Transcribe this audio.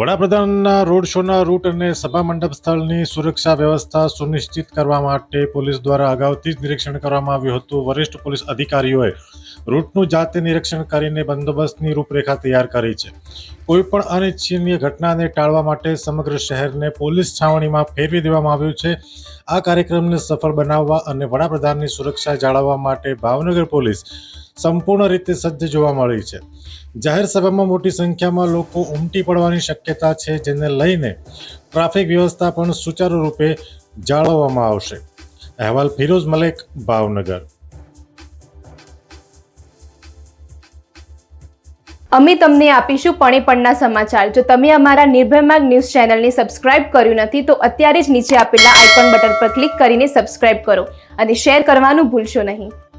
વડાપ્રધાનના રોડ શોના રૂટ અને સભા મંડપ સ્થળની સુરક્ષા વ્યવસ્થા સુનિશ્ચિત કરવા માટે પોલીસ દ્વારા અગાઉથી જ નિરીક્ષણ કરવામાં આવ્યું હતું. વરિષ્ઠ પોલીસ અધિકારીઓએ રૂટનું જાતે નિરીક્ષણ કરીને બંદોબસ્તની રૂપરેખા તૈયાર કરી છે. કોઈપણ અનિચ્છનીય ઘટનાને ટાળવા માટે સમગ્ર શહેરને પોલીસ છાવણીમાં ફેરવી દેવામાં આવ્યું છે. આ કાર્યક્રમને સફળ બનાવવા અને વડાપ્રધાનની સુરક્ષા જાળવવા માટે ભાવનગર પોલીસ સંપૂર્ણ રીતે સજ્જ જોવા મળી છે. જાહેર સભામાં મોટી સંખ્યામાં લોકો ઉમટી પડવાની શક્યતા છે, જેને લઈને ટ્રાફિક વ્યવસ્થા પણ સુચારુ રૂપે જાળવવામાં આવશે. અહેવાલ ફિરોઝ મલેક, ભાવનગર. અમે તમને આપીશું પળે-પળના સમાચાર. જો તમે અમારા નિર્ભય માર્ગ ન્યૂઝ ચેનલને સબસ્ક્રાઇબ કર્યું નથી તો અત્યારે જ નીચે આપેલા આઇકોન બટન પર ક્લિક કરીને સબસ્ક્રાઇબ કરો અને શેર કરવાનું ભૂલશો નહીં.